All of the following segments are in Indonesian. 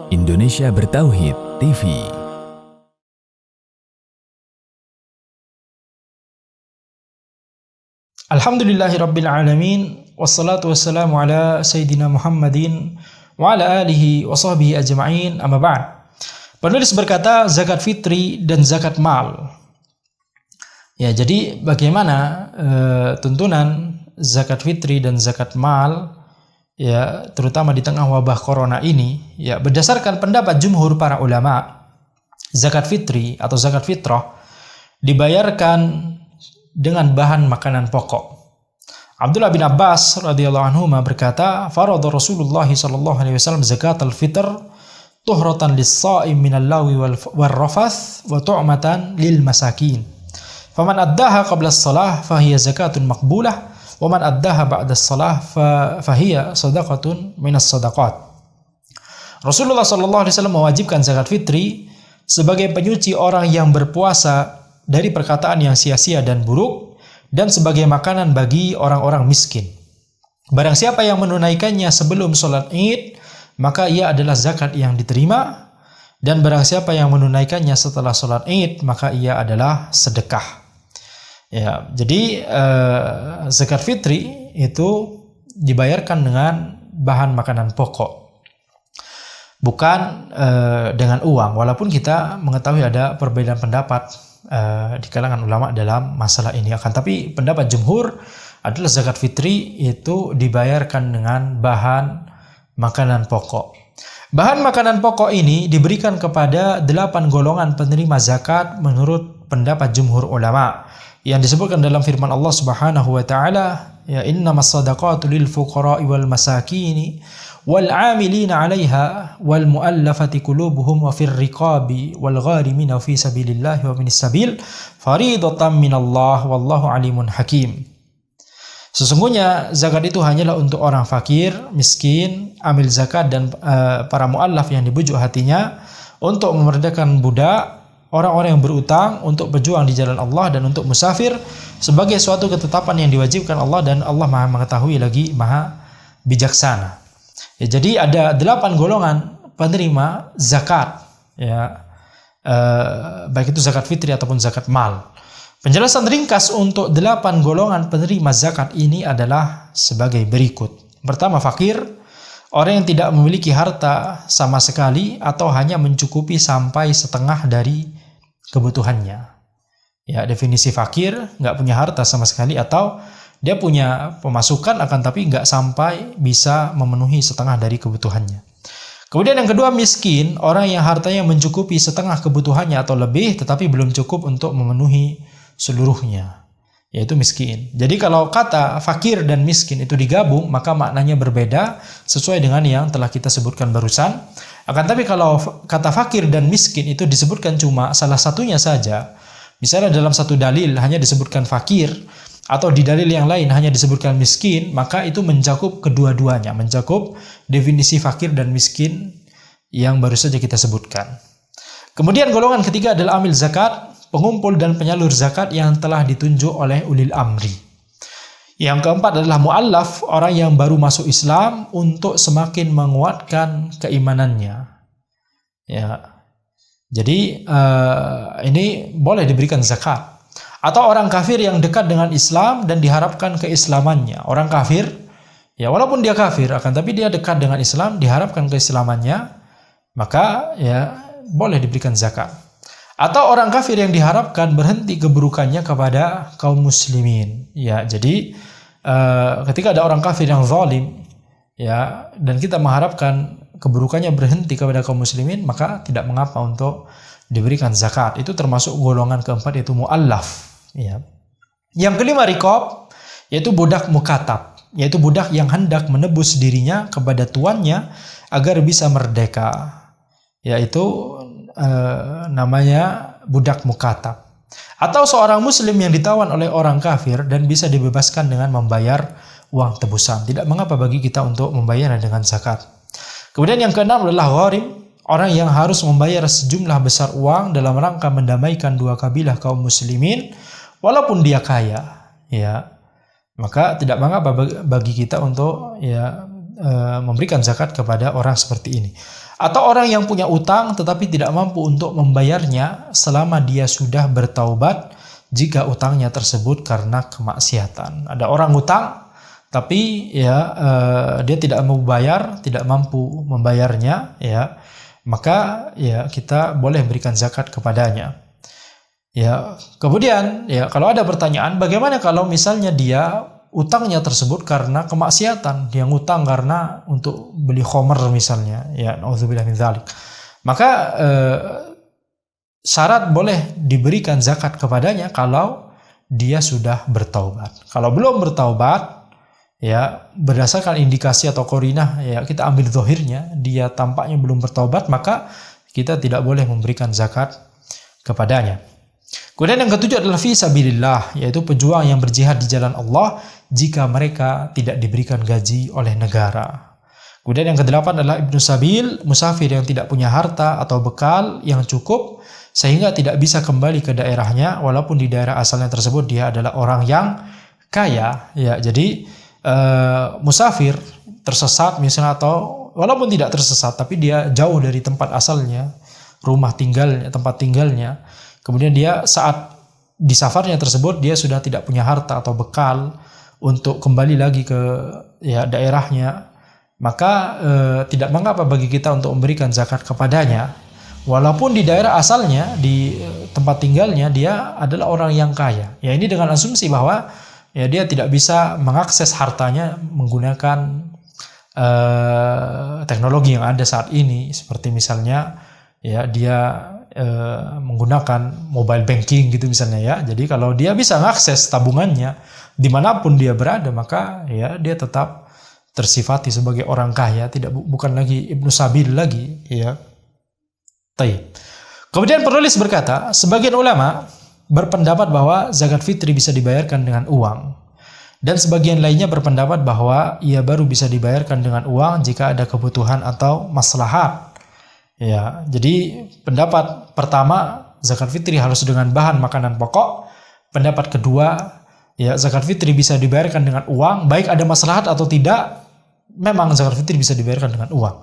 Indonesia Bertauhid TV. Alhamdulillahirabbil alamin, wassalatu wassalamu ala sayyidina Muhammadin wa ala alihi wa sahbihi ajma'in, amma ba'd. Penulis berkata zakat fitri dan zakat mal. Ya, jadi bagaimana tuntunan zakat fitri dan zakat mal, ya, terutama di tengah wabah corona ini, ya, berdasarkan pendapat jumhur para ulama, zakat fitri atau zakat fitrah dibayarkan dengan bahan makanan pokok. Abdullah bin Abbas radhiyallahu anhu berkata, "Farada Rasulullah sallallahu alaihi wasallam zakat al-fitr tuhratan lis-sha'im min al-lawi wal rafath wa tu'matan lil masakin. Faman addaha qabla as-salah fahiya zakatun maqbulah. Waman addaha ba'da shalah fahiya sadaqatun minas sadaqat." Rasulullah sallallahu alaihi wasallam mewajibkan zakat fitri sebagai penyuci orang yang berpuasa dari perkataan yang sia-sia dan buruk, dan sebagai makanan bagi orang-orang miskin. Barang siapa yang menunaikannya sebelum sholat Id, maka ia adalah zakat yang diterima, dan barang siapa yang menunaikannya setelah sholat Id, maka ia adalah sedekah. Ya, jadi zakat fitri itu dibayarkan dengan bahan makanan pokok, bukan dengan uang. Walaupun kita mengetahui ada perbedaan pendapat di kalangan ulama dalam masalah ini, akan tapi pendapat jumhur adalah zakat fitri itu dibayarkan dengan bahan makanan pokok. Bahan makanan pokok ini diberikan kepada 8 golongan penerima zakat menurut pendapat jumhur ulama, yang disebutkan dalam firman Allah Subhanahu wa taala, ya, innamas shadaqatu lil fuqara'i wal masakini wal 'amilina 'alaiha wal mu'allafati qulubuhum wa fir riqabi wal gharimina fi sabilillahi wa minis sabil faridatan minallah wallahu alimun hakim. Sesungguhnya zakat itu hanyalah untuk orang fakir, miskin, amil zakat, dan para mu'allaf yang dibujuk hatinya, untuk memerdekakan budak, orang-orang yang berutang, untuk berjuang di jalan Allah, dan untuk musafir, sebagai suatu ketetapan yang diwajibkan Allah, dan Allah Maha mengetahui lagi Maha bijaksana. Ya, jadi ada 8 golongan penerima zakat, ya, baik itu zakat fitri ataupun zakat mal. Penjelasan ringkas untuk 8 golongan penerima zakat ini adalah sebagai berikut. Pertama, fakir, orang yang tidak memiliki harta sama sekali atau hanya mencukupi sampai setengah dari kebutuhannya. Ya, definisi fakir, nggak punya harta sama sekali atau dia punya pemasukan akan tapi nggak sampai bisa memenuhi setengah dari kebutuhannya. Kemudian yang kedua, miskin, orang yang hartanya mencukupi setengah kebutuhannya atau lebih tetapi belum cukup untuk memenuhi seluruhnya, yaitu miskin. Jadi kalau kata fakir dan miskin itu digabung, maka maknanya berbeda sesuai dengan yang telah kita sebutkan barusan. Akan tapi kalau kata fakir dan miskin itu disebutkan cuma salah satunya saja, misalnya dalam satu dalil hanya disebutkan fakir, atau di dalil yang lain hanya disebutkan miskin, maka itu mencakup kedua-duanya, mencakup definisi fakir dan miskin yang baru saja kita sebutkan. Kemudian golongan ketiga adalah amil zakat, pengumpul dan penyalur zakat yang telah ditunjuk oleh ulil amri. Yang keempat adalah mu'allaf, orang yang baru masuk Islam untuk semakin menguatkan keimanannya. Ya, jadi ini boleh diberikan zakat. Atau orang kafir yang dekat dengan Islam dan diharapkan keislamannya. Orang kafir, ya, walaupun dia kafir, akan tapi dia dekat dengan Islam, diharapkan keislamannya, maka ya boleh diberikan zakat. Atau orang kafir yang diharapkan berhenti keburukannya kepada kaum muslimin. Ya, jadi ketika ada orang kafir yang zalim, ya, dan kita mengharapkan keburukannya berhenti kepada kaum muslimin, maka tidak mengapa untuk diberikan zakat. Itu termasuk golongan keempat, yaitu mu'allaf. Ya. Yang kelima, riqab, yaitu budak mukatab, yaitu budak yang hendak menebus dirinya kepada tuannya agar bisa merdeka, yaitu namanya budak mukatab. Atau seorang muslim yang ditawan oleh orang kafir dan bisa dibebaskan dengan membayar uang tebusan. Tidak mengapa bagi kita untuk membayarnya dengan zakat. Kemudian yang keenam adalah gharim, orang yang harus membayar sejumlah besar uang dalam rangka mendamaikan dua kabilah kaum muslimin, walaupun dia kaya, ya, maka tidak mengapa bagi kita untuk, ya, memberikan zakat kepada orang seperti ini. Atau orang yang punya utang tetapi tidak mampu untuk membayarnya selama dia sudah bertaubat jika utangnya tersebut karena kemaksiatan. Ada orang utang tapi dia tidak mau bayar, tidak mampu membayarnya, maka kita boleh berikan zakat kepadanya. Kemudian kalau ada pertanyaan, bagaimana kalau misalnya dia utangnya tersebut karena kemaksiatan, dia ngutang karena untuk beli khomer misalnya, naudzubillah min dzalik. Maka syarat boleh diberikan zakat kepadanya kalau dia sudah bertaubat. Kalau belum bertaubat, berdasarkan indikasi atau qarinah, kita ambil zahirnya, dia tampaknya belum bertaubat, maka kita tidak boleh memberikan zakat kepadanya. Kemudian yang ketujuh adalah fi sabilillah, yaitu pejuang yang berjihad di jalan Allah jika mereka tidak diberikan gaji oleh negara. Kemudian yang kedelapan adalah ibnu sabil, musafir yang tidak punya harta atau bekal yang cukup sehingga tidak bisa kembali ke daerahnya walaupun di daerah asalnya tersebut dia adalah orang yang kaya. Jadi musafir tersesat misalnya, atau walaupun tidak tersesat tapi dia jauh dari tempat asalnya, rumah tinggalnya, tempat tinggalnya. Kemudian dia saat di safarnya tersebut dia sudah tidak punya harta atau bekal untuk kembali lagi ke daerahnya, maka tidak mengapa bagi kita untuk memberikan zakat kepadanya walaupun di daerah asalnya, di tempat tinggalnya dia adalah orang yang kaya. Ini dengan asumsi bahwa dia tidak bisa mengakses hartanya menggunakan teknologi yang ada saat ini, seperti misalnya dia menggunakan mobile banking gitu misalnya. Jadi kalau dia bisa mengakses tabungannya dimanapun dia berada, maka dia tetap tersifati sebagai orang kaya, bukan lagi ibnu sabil lagi. Taib. Kemudian penulis berkata, sebagian ulama berpendapat bahwa zakat fitri bisa dibayarkan dengan uang, dan sebagian lainnya berpendapat bahwa ia baru bisa dibayarkan dengan uang jika ada kebutuhan atau maslahat. Jadi pendapat pertama, zakat fitri harus dengan bahan makanan pokok. Pendapat kedua, zakat fitri bisa dibayarkan dengan uang, baik ada maslahat atau tidak, memang zakat fitri bisa dibayarkan dengan uang.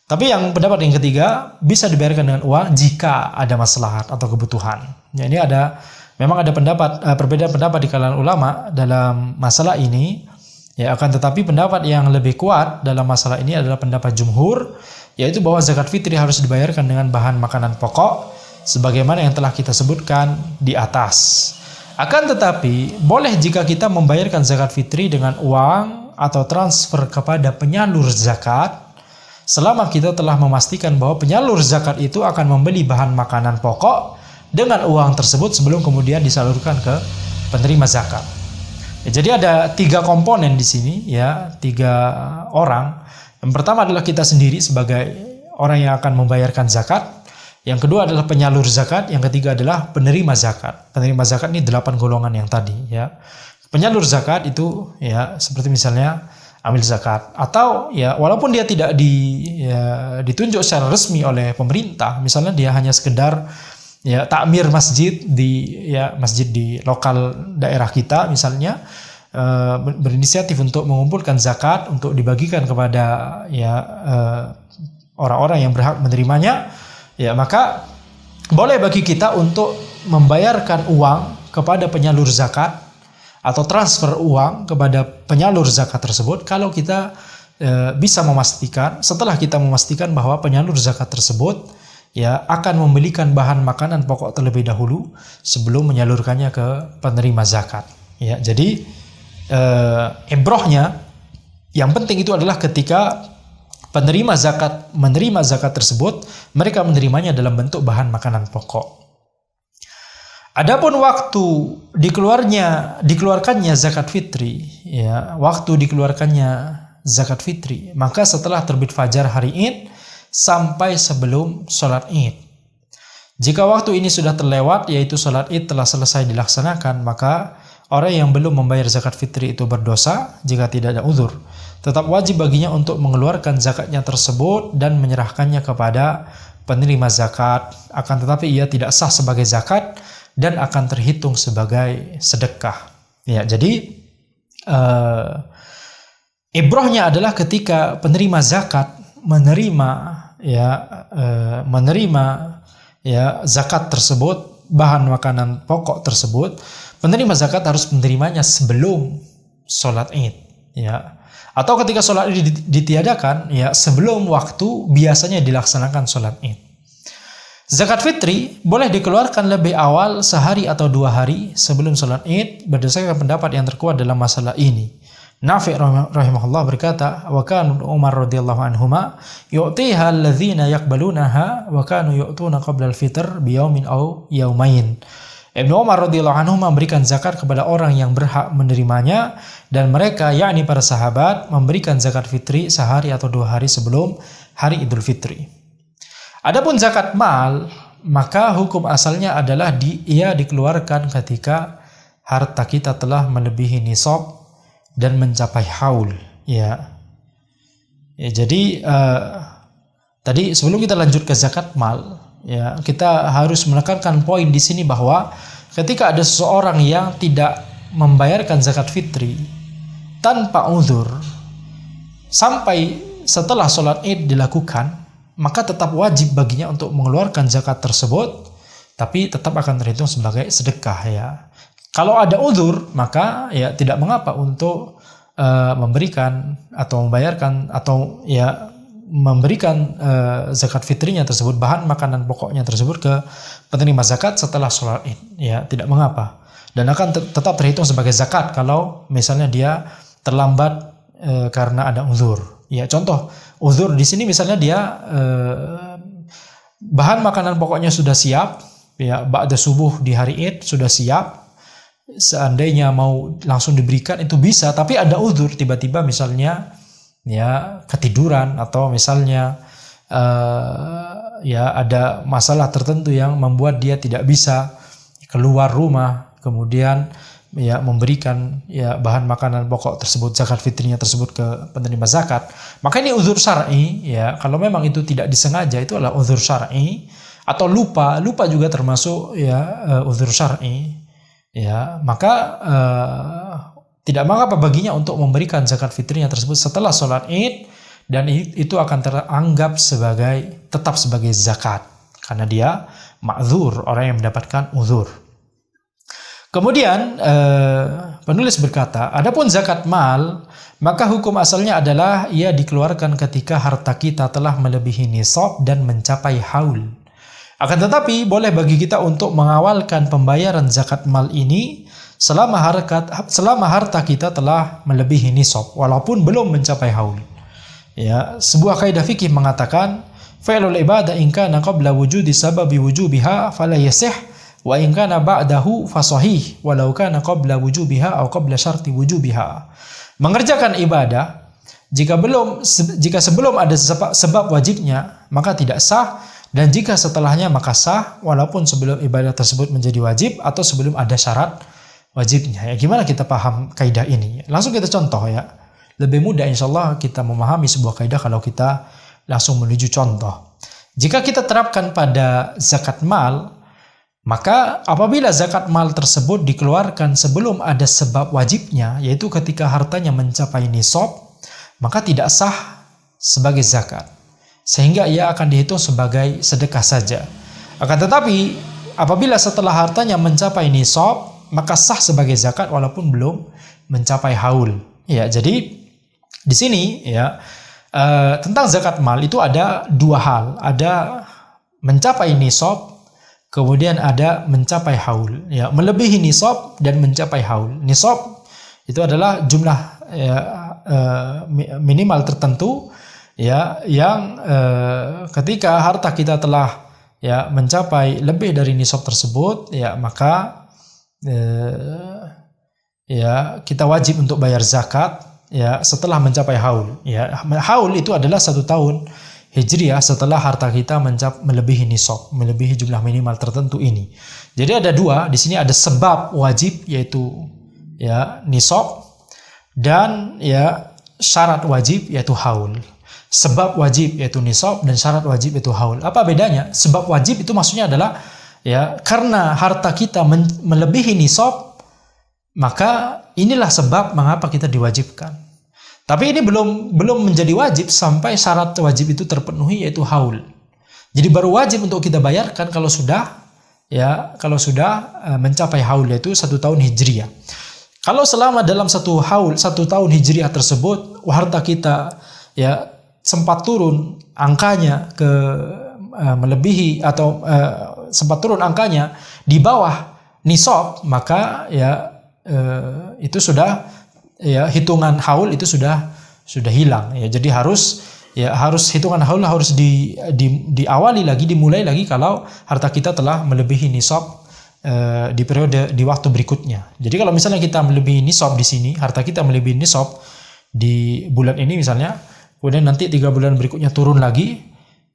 Tapi yang pendapat yang ketiga, bisa dibayarkan dengan uang jika ada maslahat atau kebutuhan. Ini memang ada perbedaan pendapat di kalangan ulama dalam masalah ini. Akan tetapi pendapat yang lebih kuat dalam masalah ini adalah pendapat jumhur, yaitu bahwa zakat fitri harus dibayarkan dengan bahan makanan pokok sebagaimana yang telah kita sebutkan di atas. Akan tetapi boleh jika kita membayarkan zakat fitri dengan uang atau transfer kepada penyalur zakat selama kita telah memastikan bahwa penyalur zakat itu akan membeli bahan makanan pokok dengan uang tersebut sebelum kemudian disalurkan ke penerima zakat. Jadi ada 3 komponen di sini, 3 orang. Yang pertama adalah kita sendiri sebagai orang yang akan membayarkan zakat. Yang kedua adalah penyalur zakat. Yang ketiga adalah penerima zakat. Penerima zakat ini 8 golongan yang tadi. Penyalur zakat itu seperti misalnya amil zakat, atau walaupun dia tidak ditunjuk secara resmi oleh pemerintah, misalnya dia hanya sekedar takmir masjid di lokal daerah kita misalnya, berinisiatif untuk mengumpulkan zakat untuk dibagikan kepada orang-orang yang berhak menerimanya, maka boleh bagi kita untuk membayarkan uang kepada penyalur zakat atau transfer uang kepada penyalur zakat tersebut kalau kita bisa memastikan, setelah kita memastikan bahwa penyalur zakat tersebut akan membelikan bahan makanan pokok terlebih dahulu sebelum menyalurkannya ke penerima zakat. Jadi ibrohnya yang penting itu adalah ketika penerima zakat menerima zakat tersebut, mereka menerimanya dalam bentuk bahan makanan pokok. Adapun waktu dikeluarkannya zakat fitri, waktu dikeluarkannya zakat fitri, maka setelah terbit fajar hari Id sampai sebelum sholat Id. Jika waktu ini sudah terlewat, yaitu sholat Id telah selesai dilaksanakan, maka orang yang belum membayar zakat fitri itu berdosa jika tidak ada uzur. Tetap wajib baginya untuk mengeluarkan zakatnya tersebut dan menyerahkannya kepada penerima zakat. Akan tetapi ia tidak sah sebagai zakat dan akan terhitung sebagai sedekah. Jadi Ibrahnya adalah ketika penerima zakat menerima zakat tersebut, bahan makanan pokok tersebut, penerima zakat harus menerimanya sebelum sholat Id, ya. Atau ketika sholat Id ditiadakan, ya, sebelum waktu biasanya dilaksanakan sholat Id. Zakat fitri boleh dikeluarkan lebih awal sehari atau 2 hari sebelum sholat Id berdasarkan pendapat yang terkuat dalam masalah ini. Nafi' rahimahullah berkata, wa kana Umar radhiyallahu anhuma yu'tiha alladzina yaqbalunaha wa kanu yu'tuna qabla al-fitr biyaumin aw yaumain. Ibnu Umar radhiyallahu anhu memberikan zakat kepada orang yang berhak menerimanya, dan mereka, yakni para sahabat, memberikan zakat fitri sehari atau 2 hari sebelum hari Idul Fitri. Adapun zakat mal, maka hukum asalnya adalah ia dikeluarkan ketika harta kita telah melebihi nisab dan mencapai haul, ya. Jadi tadi sebelum kita lanjut ke zakat mal, ya, kita harus menekankan poin di sini bahwa ketika ada seseorang yang tidak membayarkan zakat fitri tanpa uzur sampai setelah sholat Id dilakukan, maka tetap wajib baginya untuk mengeluarkan zakat tersebut, tapi tetap akan terhitung sebagai sedekah, ya. Kalau ada uzur, maka ya tidak mengapa untuk memberikan atau membayarkan atau ya memberikan zakat fitrinya tersebut, bahan makanan pokoknya tersebut ke penerima zakat setelah sholat Id, ya, tidak mengapa, dan akan tetap terhitung sebagai zakat kalau misalnya dia terlambat karena ada uzur. Ya, contoh uzur di sini misalnya dia bahan makanan pokoknya sudah siap, ya, ba'da subuh di hari Id sudah siap, seandainya mau langsung diberikan itu bisa, tapi ada uzur, tiba-tiba misalnya ya ketiduran atau misalnya ya ada masalah tertentu yang membuat dia tidak bisa keluar rumah, kemudian ya memberikan ya bahan makanan pokok tersebut, zakat fitrinya tersebut ke penerima zakat, maka ini uzur syar'i, ya. Kalau memang itu tidak disengaja, itu adalah uzur syar'i, atau lupa juga termasuk ya uzur syar'i, ya, maka tidak mengapa baginya untuk memberikan zakat fitrinya tersebut setelah sholat Id, dan itu akan teranggap tetap sebagai zakat karena dia ma'dzur, orang yang mendapatkan uzur. Kemudian penulis berkata, adapun zakat mal, maka hukum asalnya adalah ia dikeluarkan ketika harta kita telah melebihi nisab dan mencapai haul. Akan tetapi boleh bagi kita untuk mengawalkan pembayaran zakat mal ini selama harta kita telah melebihi nisab walaupun belum mencapai haul. Ya, sebuah kaidah fikih mengatakan, fa'ilul ibadah in kana qabla wujudi sababi wujubiha fala yasih wa in kana ba'dahu fa sahih walau kana qabla wujubiha atau qabla syarti wujubiha. Mengerjakan ibadah jika sebelum ada sebab wajibnya maka tidak sah, dan jika setelahnya maka sah walaupun sebelum ibadah tersebut menjadi wajib atau sebelum ada syarat wajibnya. Ya, gimana kita paham kaidah ini? Langsung kita contoh, ya. Lebih mudah insyaallah kita memahami sebuah kaidah kalau kita langsung menuju contoh. Jika kita terapkan pada zakat mal, maka apabila zakat mal tersebut dikeluarkan sebelum ada sebab wajibnya, yaitu ketika hartanya mencapai nisab, maka tidak sah sebagai zakat, sehingga ia akan dihitung sebagai sedekah saja. Akan tetapi apabila setelah hartanya mencapai nisab, maka sah sebagai zakat walaupun belum mencapai haul. Ya, jadi di sini ya tentang zakat mal itu ada 2 hal, ada mencapai nisab, kemudian ada mencapai haul. Ya, melebihi nisab dan mencapai haul. Nisab itu adalah jumlah minimal tertentu, ya, yang ketika harta kita telah ya mencapai lebih dari nisab tersebut, ya, maka ya kita wajib untuk bayar zakat, ya, setelah mencapai haul. Ya, haul itu adalah 1 tahun Hijriah setelah harta kita melebihi nisab, melebihi jumlah minimal tertentu ini. Jadi ada 2 di sini, ada sebab wajib yaitu ya nisab, dan ya syarat wajib yaitu haul. Sebab wajib yaitu nisab dan syarat wajib yaitu haul. Apa bedanya? Sebab wajib itu maksudnya adalah ya karena harta kita melebihi nisab, maka inilah sebab mengapa kita diwajibkan. Tapi ini belum menjadi wajib sampai syarat wajib itu terpenuhi, yaitu haul. Jadi baru wajib untuk kita bayarkan kalau sudah mencapai haul, yaitu 1 tahun hijriah. Kalau selama dalam 1 tahun hijriah tersebut harta kita ya sempat turun angkanya ke melebihi atau sempat turun angkanya di bawah nisab, maka itu sudah hitungan haul itu sudah hilang ya. Jadi harus hitungan haul harus diawali lagi, dimulai lagi kalau harta kita telah melebihi nisab di waktu berikutnya. Jadi kalau misalnya kita melebihi nisab di sini, harta kita melebihi nisab di bulan ini misalnya, kemudian nanti 3 bulan berikutnya turun lagi,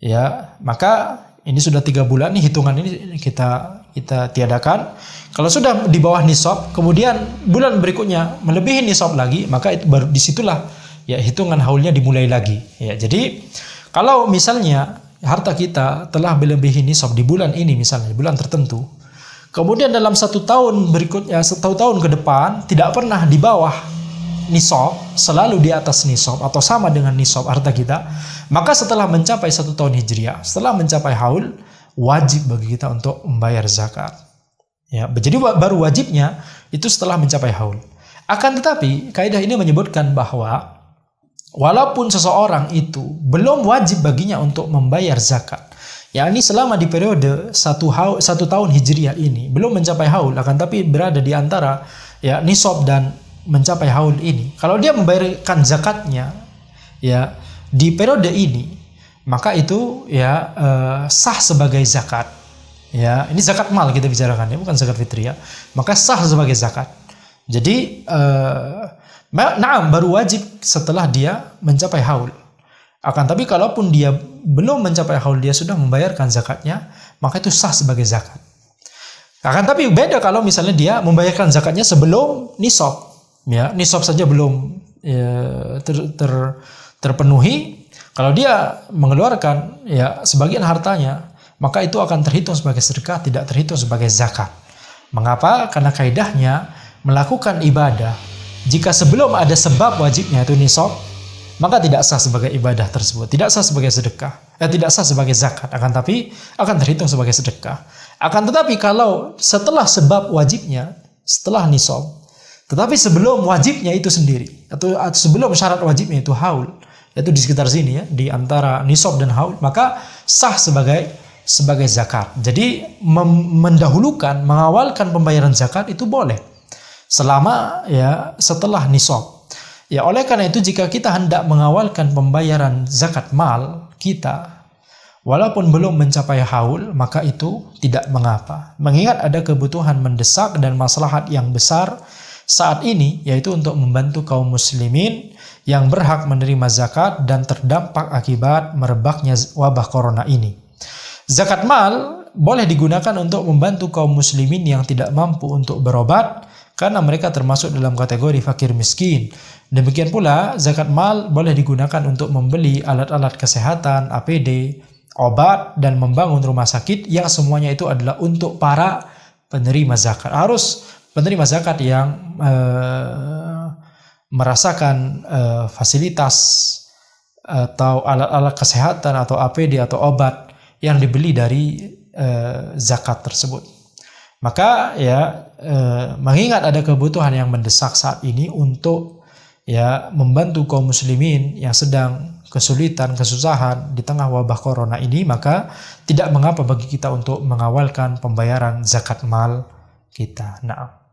ya maka ini sudah 3 bulan nih, hitungan ini kita tiadakan. Kalau sudah di bawah nisab, kemudian bulan berikutnya melebihi nisab lagi, maka itu baru disitulah ya hitungan haulnya dimulai lagi. Ya, jadi kalau misalnya harta kita telah melebihi nisab di bulan ini, misalnya bulan tertentu, kemudian dalam 1 tahun berikutnya, 1 tahun ke depan tidak pernah di bawah nisab, selalu di atas nisab atau sama dengan nisab harta kita, maka setelah mencapai 1 tahun hijriah, setelah mencapai haul, wajib bagi kita untuk membayar zakat. Ya, jadi baru wajibnya itu setelah mencapai haul. Akan tetapi kaidah ini menyebutkan bahwa walaupun seseorang itu belum wajib baginya untuk membayar zakat, yakni selama di periode 1 tahun hijriah ini belum mencapai haul, akan tapi berada di antara ya nisab dan mencapai haul ini, kalau dia membayarkan zakatnya ya di periode ini, maka itu sah sebagai zakat. Ya, ini zakat mal kita bicarakan ya, bukan zakat fitriyah. Maka sah sebagai zakat. Jadi baru wajib setelah dia mencapai haul. Akan tapi kalaupun dia belum mencapai haul, dia sudah membayarkan zakatnya, maka itu sah sebagai zakat. Akan tapi beda kalau misalnya dia membayarkan zakatnya sebelum nisab. Ya, nisab saja belum terpenuhi. Kalau dia mengeluarkan ya sebagian hartanya, maka itu akan terhitung sebagai sedekah, tidak terhitung sebagai zakat. Mengapa? Karena kaidahnya melakukan ibadah jika sebelum ada sebab wajibnya itu nisab, maka tidak sah sebagai ibadah tersebut, tidak sah sebagai sedekah, tidak sah sebagai zakat, tapi akan terhitung sebagai sedekah. Akan tetapi kalau setelah sebab wajibnya, setelah nisab, tetapi sebelum wajibnya itu sendiri, atau sebelum syarat wajibnya itu haul, yaitu di sekitar sini ya, di antara nisab dan haul, maka sah sebagai zakat. Jadi mengawalkan pembayaran zakat itu boleh selama ya setelah nisab. Ya, oleh karena itu jika kita hendak mengawalkan pembayaran zakat mal kita walaupun belum mencapai haul, maka itu tidak mengapa. Mengingat ada kebutuhan mendesak dan maslahat yang besar saat ini, yaitu untuk membantu kaum muslimin yang berhak menerima zakat dan terdampak akibat merebaknya wabah corona ini. Zakat mal boleh digunakan untuk membantu kaum muslimin yang tidak mampu untuk berobat, karena mereka termasuk dalam kategori fakir miskin. Demikian pula zakat mal boleh digunakan untuk membeli alat-alat kesehatan, APD, obat, dan membangun rumah sakit, yang semuanya itu adalah untuk para penerima zakat. Harus penerima zakat yang merasakan fasilitas atau alat-alat kesehatan atau APD atau obat yang dibeli dari zakat tersebut. Maka mengingat ada kebutuhan yang mendesak saat ini untuk membantu kaum muslimin yang sedang kesulitan, kesusahan di tengah wabah corona ini, maka tidak mengapa bagi kita untuk mengawalkan pembayaran zakat mal kita. Nah.